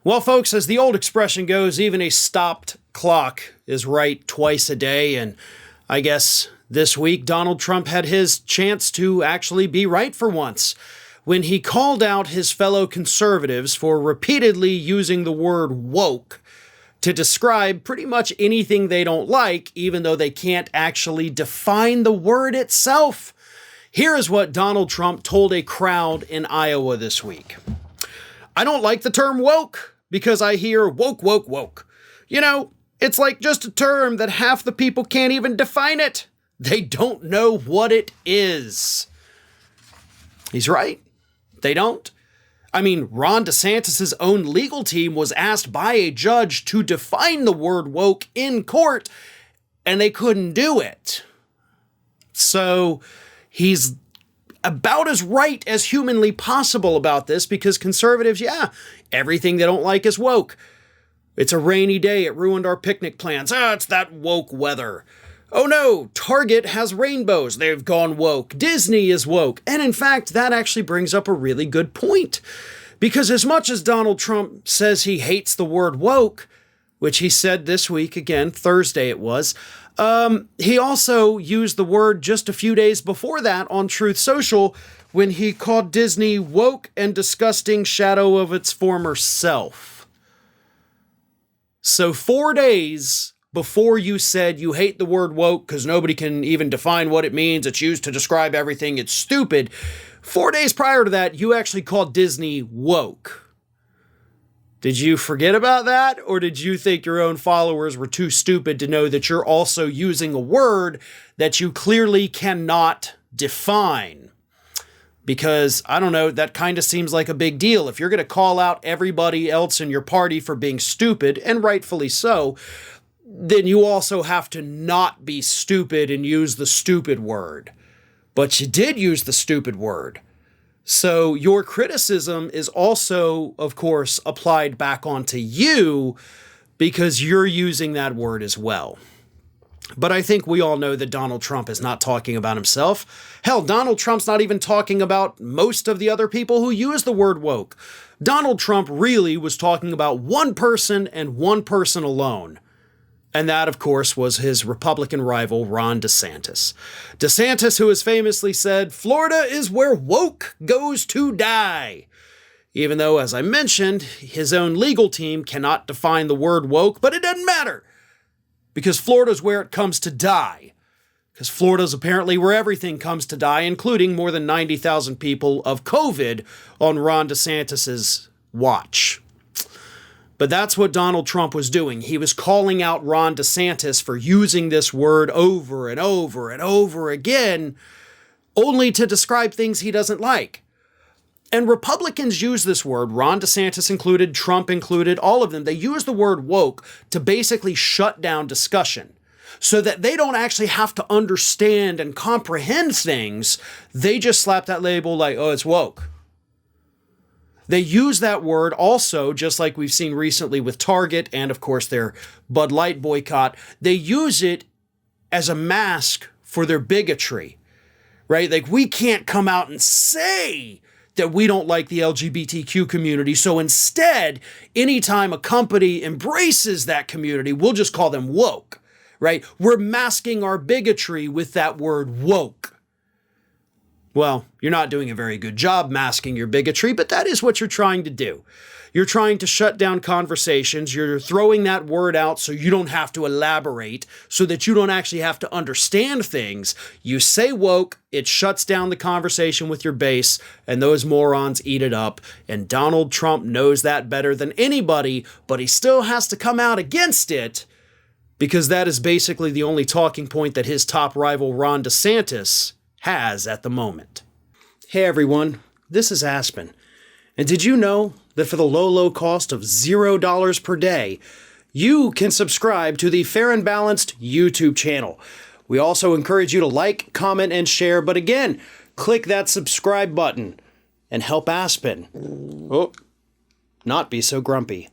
Well, folks, as the old expression goes, even a stopped clock is right twice a day. And I guess this week, Donald Trump had his chance to actually be right for once when he called out his fellow conservatives for repeatedly using the word woke to describe pretty much anything they don't like, even though they can't actually define the word itself. Here is what Donald Trump told a crowd in Iowa this week. I don't like the term woke because I hear woke, woke, woke. You know, it's like just a term that half the people can't even define it. They don't know what it is. He's right. They don't. I mean, Ron DeSantis' own legal team was asked by a judge to define the word woke in court, and they couldn't do it. So he's about as right as humanly possible about this because conservatives, everything they don't like is woke. It's a rainy day. It ruined our picnic plans. It's that woke weather. Oh no, Target has rainbows. They've gone woke. Disney is woke. And in fact, that actually brings up a really good point. Because as much as Donald Trump says he hates the word woke, which he said this week, again, Thursday it was, he also used the word just a few days before that on Truth Social when he called Disney woke and disgusting shadow of its former self. So 4 days before you said you hate the word woke because nobody can even define what it means, it's used to describe everything, it's stupid. 4 days prior to that, you actually called Disney woke. Did you forget about that? Or did you think your own followers were too stupid to know that you're also using a word that you clearly cannot define? Because, I don't know, that kind of seems like a big deal. If you're going to call out everybody else in your party for being stupid, and rightfully so, then you also have to not be stupid and use the stupid word. But you did use the stupid word. So your criticism is also, of course, applied back onto you because you're using that word as well. But I think we all know that Donald Trump is not talking about himself. Hell, Donald Trump's not even talking about most of the other people who use the word woke. Donald Trump really was talking about one person and one person alone. And that, of course, was his Republican rival, Ron DeSantis. DeSantis, who has famously said, Florida is where woke goes to die. Even though, as I mentioned, his own legal team cannot define the word woke, but it doesn't matter. Because Florida's where it comes to die. Because Florida's apparently where everything comes to die, including more than 90,000 people of COVID on Ron DeSantis's watch. But that's what Donald Trump was doing. He was calling out Ron DeSantis for using this word over and over and over again, only to describe things he doesn't like. And Republicans use this word, Ron DeSantis included, Trump included, all of them. They use the word woke to basically shut down discussion so that they don't actually have to understand and comprehend things. They just slap that label like, oh, it's woke. They use that word also, just like we've seen recently with Target and, of course, their Bud Light boycott. They use it as a mask for their bigotry, right? Like, we can't come out and say that we don't like the LGBTQ community. So instead, anytime a company embraces that community, we'll just call them woke, right? We're masking our bigotry with that word woke. Well, you're not doing a very good job masking your bigotry, but that is what you're trying to do. You're trying to shut down conversations. You're throwing that word out so you don't have to elaborate, so that you don't actually have to understand things. You say woke, it shuts down the conversation with your base, and those morons eat it up. And Donald Trump knows that better than anybody, but he still has to come out against it because that is basically the only talking point that his top rival, Ron DeSantis, has at the moment. Hey everyone, this is Aspen. And did you know that for the low cost of $0 per day, you can subscribe to the Fair and Balanced YouTube channel? We also encourage you to like, comment, and share, but again, click that subscribe button and help Aspen not be so grumpy.